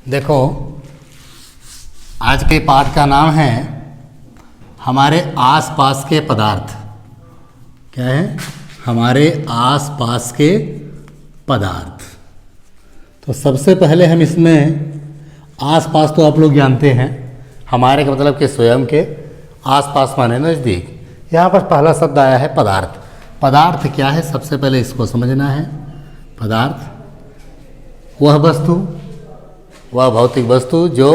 देखो, आज के पाठ का नाम है हमारे आसपास के पदार्थ। क्या है? हमारे आसपास के पदार्थ। तो सबसे पहले हम इसमें आसपास तो आप लोग जानते हैं, हमारे का मतलब कि स्वयं के आसपास माने नज़दीक। यहाँ पर पहला शब्द आया है पदार्थ। पदार्थ क्या है, सबसे पहले इसको समझना है। पदार्थ वह वस्तु, वह भौतिक वस्तु जो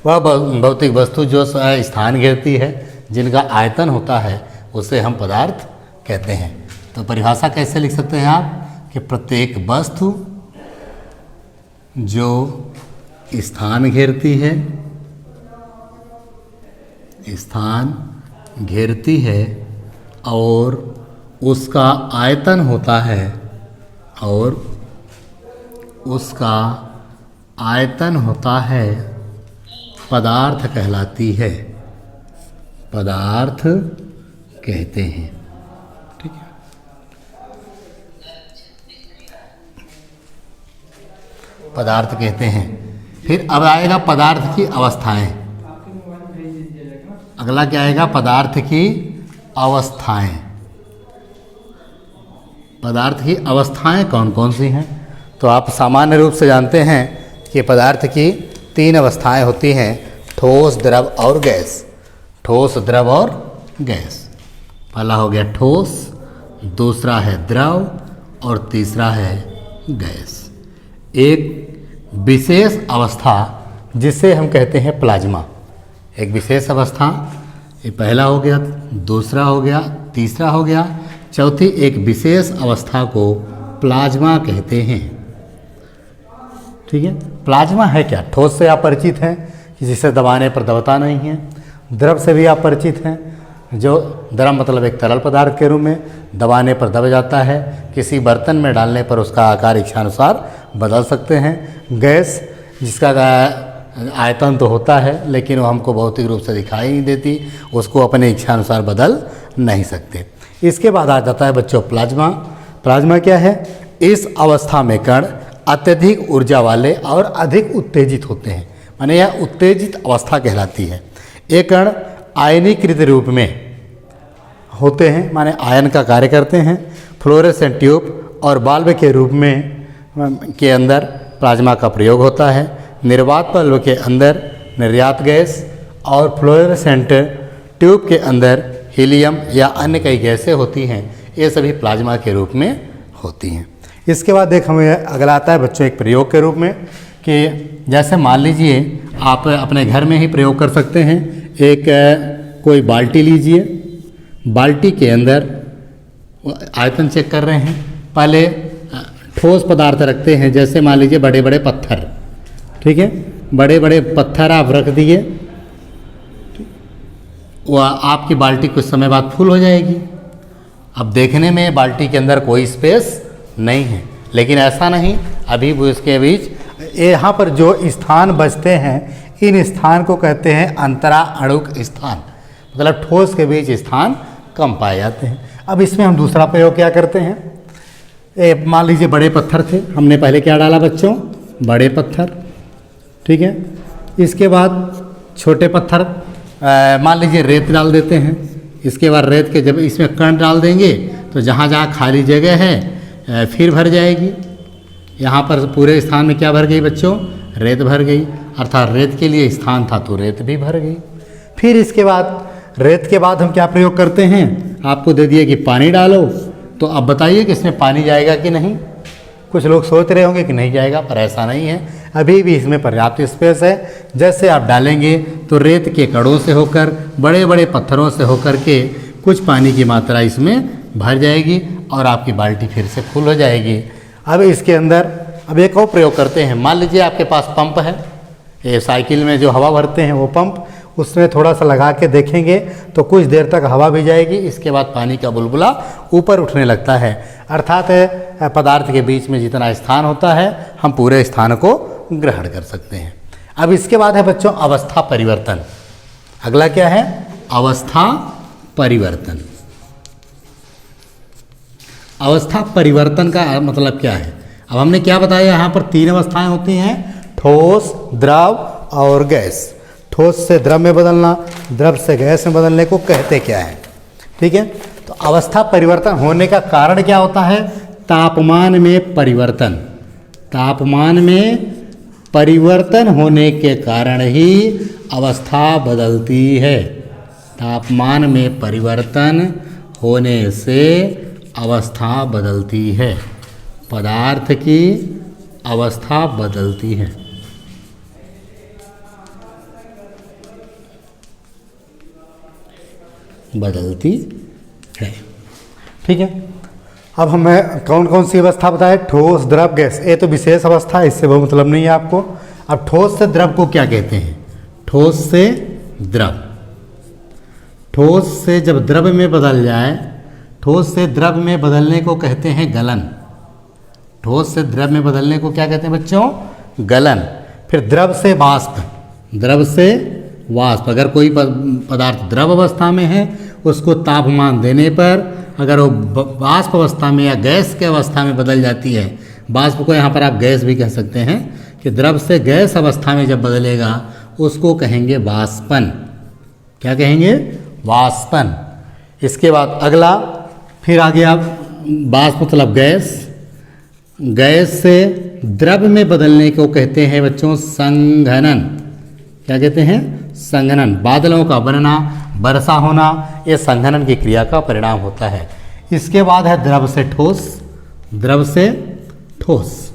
वह भौतिक वस्तु जो स्थान घेरती है, जिनका आयतन होता है, उसे हम पदार्थ कहते हैं। तो परिभाषा कैसे लिख सकते हैं आप कि प्रत्येक वस्तु जो स्थान घेरती है, स्थान घेरती है और उसका आयतन होता है, और उसका आयतन होता है, पदार्थ कहलाती है। पदार्थ कहते हैं। ठीक है। पदार्थ कहते हैं। फिर अब आएगा पदार्थ की अवस्थाएं। अगला क्या आएगा? पदार्थ की अवस्थाएं। पदार्थ की अवस्थाएं कौन कौन सी हैं? तो आप सामान्य रूप से जानते हैं कि पदार्थ की 3 अवस्थाएं होती हैं, ठोस, द्रव और गैस। ठोस, द्रव और गैस। पहला हो गया ठोस, दूसरा है द्रव और तीसरा है गैस। एक विशेष अवस्था जिसे हम कहते हैं प्लाज्मा। एक विशेष अवस्था, ये पहला हो गया, दूसरा हो गया, तीसरा हो गया, चौथी एक विशेष अवस्था को प्लाज्मा कहते हैं। ठीक है। प्लाज्मा है क्या? ठोस से आप परिचित हैं कि जिसे दबाने पर दबता नहीं है। द्रव से भी आप परिचित हैं, जो द्रव मतलब एक तरल पदार्थ के रूप में दबाने पर दब जाता है। किसी बर्तन में डालने पर उसका आकार इच्छानुसार बदल सकते हैं। गैस जिसका आयतन तो होता है, लेकिन वो हमको भौतिक रूप से दिखाई नहीं देती, उसको अपने इच्छानुसार बदल नहीं सकते। इसके बाद आ जाता है बच्चों प्लाज्मा। प्लाज्मा क्या है? इस अवस्था में कण अत्यधिक ऊर्जा वाले और अधिक उत्तेजित होते हैं, माने यह उत्तेजित अवस्था कहलाती है। ये कण आयनीकृत रूप में होते हैं, माने आयन का कार्य करते हैं। फ्लोरेसेंट ट्यूब और बाल्ब के रूप में के अंदर प्लाज्मा का प्रयोग होता है। निर्वात बल्ब के अंदर निर्यात गैस और फ्लोरेसेंट ट्यूब के अंदर हीलियम या अन्य कई गैसें होती हैं, ये सभी प्लाज्मा के रूप में होती हैं। इसके बाद देख हमें अगला आता है बच्चों एक प्रयोग के रूप में, कि जैसे मान लीजिए आप अपने घर में ही प्रयोग कर सकते हैं। एक कोई बाल्टी लीजिए, बाल्टी के अंदर आयतन चेक कर रहे हैं। पहले ठोस पदार्थ रखते हैं, जैसे मान लीजिए बड़े बड़े पत्थर। ठीक है, बड़े बड़े पत्थर आप रख दिए, वह आपकी बाल्टी कुछ समय बाद फुल हो जाएगी। अब देखने में बाल्टी के अंदर कोई स्पेस नहीं है, लेकिन ऐसा नहीं, अभी वो इसके बीच यहाँ पर जो स्थान बचते हैं, इन स्थान को कहते हैं अंतरा अणुक स्थान, मतलब ठोस के बीच स्थान कम पाए जाते हैं। अब इसमें हम दूसरा प्रयोग क्या करते हैं? मान लीजिए बड़े पत्थर थे, हमने पहले क्या डाला बच्चों? बड़े पत्थर। ठीक है। इसके बाद छोटे पत्थर, मान लीजिए रेत डाल देते हैं। इसके बाद रेत के जब इसमें कण डाल देंगे तो जहाँ जहाँ खाली जगह है फिर भर जाएगी। यहाँ पर पूरे स्थान में क्या भर गई बच्चों? रेत भर गई, अर्थात रेत के लिए स्थान था तो रेत भी भर गई। फिर इसके बाद रेत के बाद हम क्या प्रयोग करते हैं? आपको दे दिए कि पानी डालो, तो अब बताइए कि इसमें पानी जाएगा कि नहीं? कुछ लोग सोच रहे होंगे कि नहीं जाएगा, पर ऐसा नहीं है, अभी भी इसमें पर्याप्त स्पेस है। जैसे आप डालेंगे तो रेत के कणों से होकर, बड़े बड़े पत्थरों से होकर के कुछ पानी की मात्रा इसमें भर जाएगी और आपकी बाल्टी फिर से फुल हो जाएगी। अब इसके अंदर अब एक और प्रयोग करते हैं। मान लीजिए आपके पास पंप है, ये साइकिल में जो हवा भरते हैं वो पंप, उसमें थोड़ा सा लगा के देखेंगे तो कुछ देर तक हवा भी जाएगी। इसके बाद पानी का बुलबुला ऊपर उठने लगता है, अर्थात पदार्थ के बीच में जितना स्थान होता है हम पूरे स्थान को ग्रहण कर सकते हैं। अब इसके बाद है बच्चों अवस्था परिवर्तन। अगला क्या है? अवस्था परिवर्तन। अवस्था परिवर्तन का मतलब क्या है? अब हमने क्या बताया, यहाँ पर 3 अवस्थाएं होती हैं, ठोस, द्रव और गैस। ठोस से द्रव में बदलना, द्रव से गैस में बदलने को कहते क्या है? ठीक है, तो अवस्था परिवर्तन होने का कारण क्या होता है? तापमान में परिवर्तन। तापमान में परिवर्तन होने के कारण ही अवस्था बदलती है। तापमान में परिवर्तन होने से अवस्था बदलती है, पदार्थ की अवस्था बदलती है। बदलती है। ठीक है, अब हमें कौन कौन सी अवस्था बताए? ठोस, द्रव, गैस। ये तो विशेष अवस्था है, इससे बहुत मतलब नहीं है आपको। अब ठोस से द्रव को क्या कहते हैं? ठोस से द्रव, ठोस से जब द्रव में बदल जाए, ठोस से द्रव में बदलने को कहते हैं गलन। ठोस से द्रव में बदलने को क्या कहते हैं बच्चों? गलन। फिर द्रव से वाष्प, द्रव से वाष्प। अगर कोई पदार्थ द्रव अवस्था में है, उसको तापमान देने पर अगर वो वाष्प अवस्था में या गैस के अवस्था में बदल जाती है, वाष्प को यहाँ पर आप गैस भी कह सकते हैं, कि द्रव से गैस अवस्था में जब बदलेगा उसको कहेंगे वाष्पन। क्या कहेंगे? वाष्पन। इसके बाद अगला, फिर आगे आप वाष्प मतलब गैस। गैस से द्रव में बदलने को कहते हैं बच्चों संघनन। क्या कहते हैं? संघनन। बादलों का बनना, वर्षा होना, ये संघनन की क्रिया का परिणाम होता है। इसके बाद है द्रव से ठोस। द्रव से ठोस,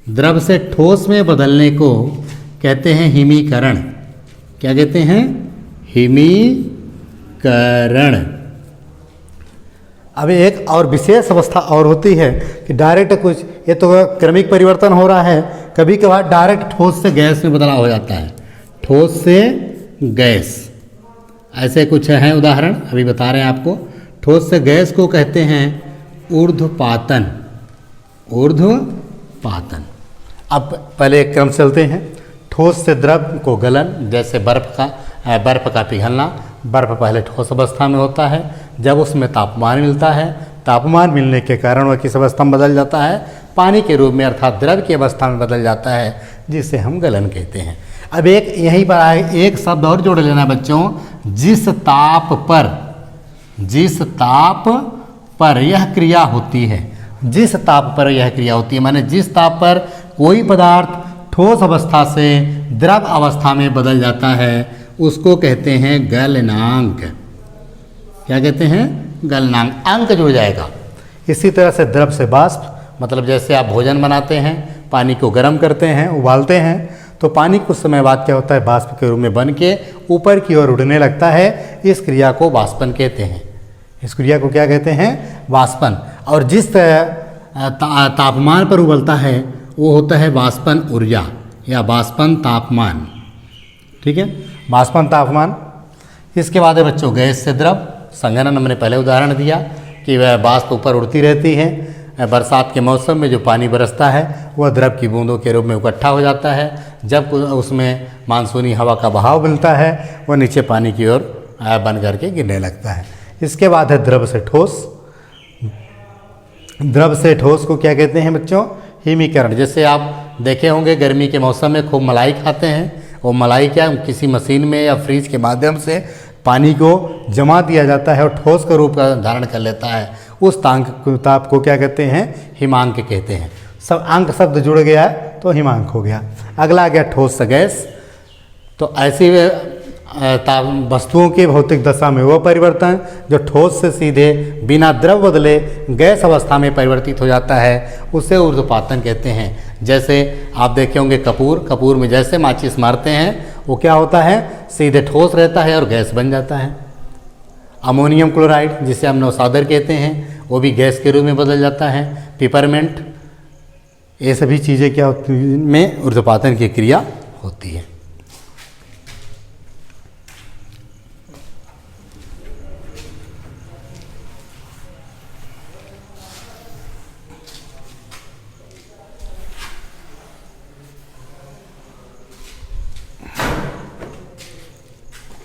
द्रव से ठोस में बदलने को कहते हैं हिमीकरण। क्या कहते हैं? हिमीकरण। अब एक और विशेष अवस्था और होती है कि डायरेक्ट कुछ, ये तो क्रमिक परिवर्तन हो रहा है, कभी कभार डायरेक्ट ठोस से गैस में बदलाव हो जाता है। ठोस से गैस, ऐसे कुछ हैं उदाहरण, अभी बता रहे हैं आपको। ठोस से गैस को कहते हैं ऊर्ध्वपातन। ऊर्ध्वपातन। अब पहले एक क्रम चलते हैं। ठोस से द्रव को गलन, जैसे बर्फ का पिघलना। बर्फ पहले ठोस अवस्था में होता है, जब उसमें तापमान मिलता है, तापमान मिलने के कारण वह किस अवस्था में बदल जाता है? पानी के रूप में, अर्थात द्रव की अवस्था में बदल जाता है, जिसे हम गलन कहते हैं। अब एक यहीं पर आए, एक शब्द और जोड़ लेना बच्चों, जिस ताप पर यह क्रिया होती है। जिस ताप पर यह क्रिया होती है, माने जिस ताप पर कोई पदार्थ ठोस अवस्था से द्रव अवस्था में बदल जाता है, उसको कहते हैं गलनांक। क्या कहते हैं? गलनांक। अंक जुड़ जाएगा। इसी तरह से द्रव से वाष्प, मतलब जैसे आप भोजन बनाते हैं, पानी को गर्म करते हैं, उबालते हैं, तो पानी कुछ समय बाद क्या होता है? वाष्प के रूप में बन के ऊपर की ओर उड़ने लगता है। इस क्रिया को वाष्पन कहते हैं। इस क्रिया को क्या कहते हैं? वाष्पन। और जिस तापमान पर उबलता है वो होता है वाष्पन ऊर्जा या वाष्पन तापमान। ठीक है, वाष्पन तापमान। इसके बाद है बच्चों गैस से द्रव। संघनन हमने पहले उदाहरण दिया कि वह वाष्प ऊपर उड़ती रहती है। बरसात के मौसम में जो पानी बरसता है वह द्रव की बूंदों के रूप में इकट्ठा हो जाता है। जब उसमें मानसूनी हवा का बहाव मिलता है, वह नीचे पानी की ओर बन करके गिरने लगता है। इसके बाद है द्रव से ठोस। द्रव से ठोस को क्या कहते हैं बच्चों? हिमीकरण। जैसे आप देखे होंगे गर्मी के मौसम में खूब मलाई खाते हैं, वो मलाई क्या किसी मशीन में या फ्रिज के माध्यम से पानी को जमा दिया जाता है और ठोस का रूप का धारण कर लेता है। उस ताप को क्या कहते हैं? हिमांक कहते हैं। सब अंक शब्द जुड़ गया है तो हिमांक हो गया। अगला आ गया ठोस से गैस। तो ऐसी वस्तुओं की भौतिक दशा में वह परिवर्तन जो ठोस से सीधे बिना द्रव बदले गैस अवस्था में परिवर्तित हो जाता है, उसे ऊर्ध्वपातन कहते हैं। जैसे आप देखे होंगे कपूर में जैसे माचिस मारते हैं वो क्या होता है? सीधे ठोस रहता है और गैस बन जाता है। अमोनियम क्लोराइड जिसे हम नौसादर कहते हैं, वो भी गैस के रूप में बदल जाता है। पिपरमेंट, ये सभी चीज़ें क्या होती हैं? में ऊर्ध्वपातन की क्रिया होती है।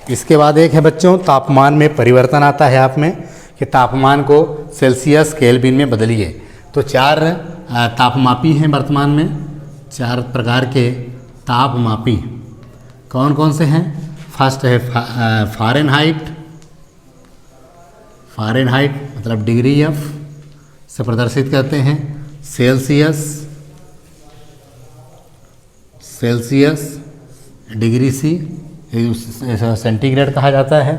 इसके बाद एक है बच्चों तापमान में परिवर्तन आता है आप में कि तापमान को सेल्सियस केल्विन में बदलिए। तो 4 तापमापी हैं वर्तमान में, 4 प्रकार के तापमापी कौन कौन से हैं? फर्स्ट है फ़ारेनहाइट, फ़ारेनहाइट मतलब डिग्री एफ से प्रदर्शित करते हैं। Celsius, Celsius degree C, centigrade कहा जाता है।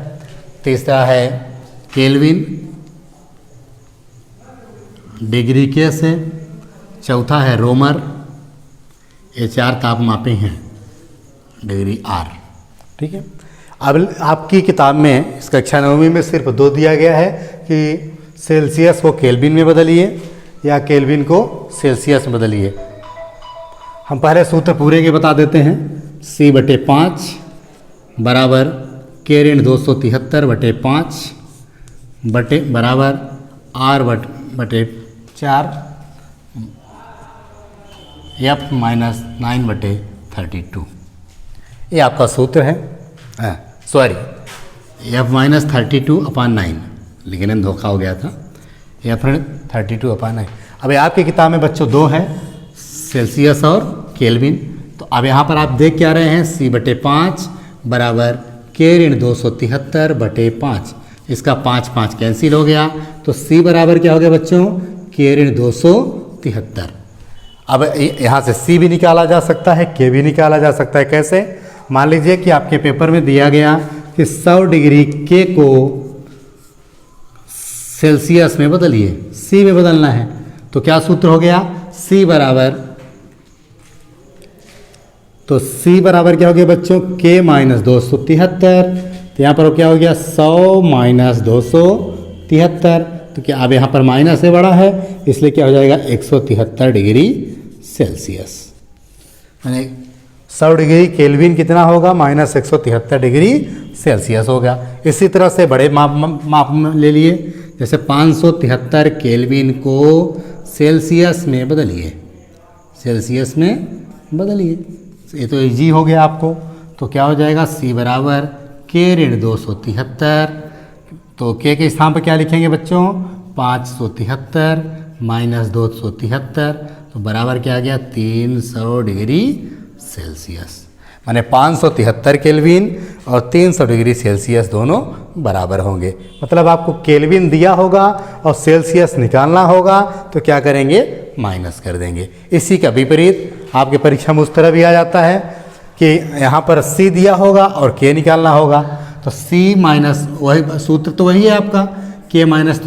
तीसरा है केल्विन, डिग्री के से। चौथा है रोमर। ये 4 तापमापी हैं डिग्री आर। ठीक है। अब आपकी किताब में इस कक्षा 9वीं में सिर्फ 2 दिया गया है कि सेल्सियस को केल्विन में बदलिए या केल्विन को सेल्सियस में बदलिए। हम पहले सूत्र पूरे के बता देते हैं। C/5 बराबर K ऋण 273/5 बटे बराबर R/4 F - 9/32। ये आपका सूत्र है। सॉरी, F - 32/9 लिखने में धोखा हो गया था। F 32/9। अब आपकी किताब में बच्चों 2 हैं, सेल्सियस और केल्विन। तो अब यहाँ पर आप देख क्या रहे हैं? C/5 बराबर K ऋण 273/5। इसका 5 कैंसिल हो गया, तो C बराबर क्या हो गया बच्चों? K ऋण 273। अब यहाँ से C भी निकाला जा सकता है, K भी निकाला जा सकता है। कैसे? मान लीजिए कि आपके पेपर में दिया गया कि 100 डिग्री K को सेल्सियस में बदलिए, C में बदलना है। तो क्या सूत्र हो गया? C बराबर, तो C बराबर क्या हो गया बच्चों? K - 273। तो यहाँ पर क्या हो गया? 100 - 273। तो क्या अब यहाँ पर माइनस से बड़ा है, इसलिए क्या हो जाएगा? 173 डिग्री सेल्सियस। यानी 100 डिग्री केल्विन कितना होगा? -173 डिग्री सेल्सियस होगा। इसी तरह से बड़े माप में ले लिए, जैसे 573 केल्विन को सेल्सियस में बदलिए, सेल्सियस में बदलिए। ये तो इजी हो गया आपको। तो क्या हो जाएगा? C बराबर K ऋण 273। तो K के स्थान पर क्या लिखेंगे बच्चों? 573 - 273। तो बराबर क्या आ गया? 300 डिग्री सेल्सियस। माने 573 केल्विन और 300 डिग्री सेल्सियस दोनों बराबर होंगे। मतलब आपको केल्विन दिया होगा और सेल्सियस निकालना होगा, तो क्या करेंगे? माइनस कर देंगे। इसी का विपरीत आपके परीक्षा में उस तरह भी आ जाता है कि यहाँ पर C दिया होगा और K निकालना होगा। तो C माइनस, वही सूत्र तो वही है आपका, K माइनस,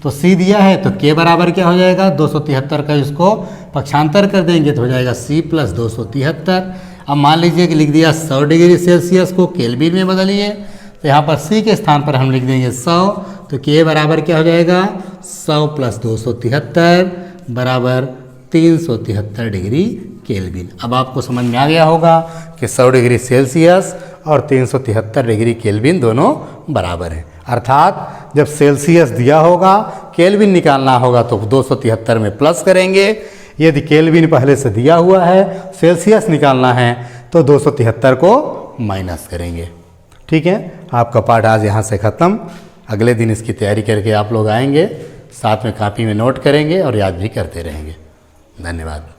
तो C दिया है तो K बराबर क्या हो जाएगा? 273 का इसको पक्षांतर कर देंगे तो हो जाएगा C + 273। अब मान लीजिए कि लिख दिया 100 डिग्री सेल्सियस को केल्विन में बदलिए, तो यहाँ पर C के स्थान पर हम लिख देंगे 100। तो K बराबर क्या हो जाएगा? 100 + 273 बराबर 373 डिग्री केल्विन। अब आपको समझ में आ गया होगा कि 100 डिग्री सेल्सियस और 373 डिग्री केल्विन दोनों बराबर हैं। अर्थात जब सेल्सियस दिया होगा, केल्विन निकालना होगा तो 273 में प्लस करेंगे। यदि केल्विन पहले से दिया हुआ है, सेल्सियस निकालना है, तो 273 को माइनस करेंगे। ठीक है, आपका पाठ आज यहाँ से ख़त्म। अगले दिन इसकी तैयारी करके आप लोग आएंगे, साथ में कॉपी में नोट करेंगे और याद भी करते रहेंगे। धन्यवाद।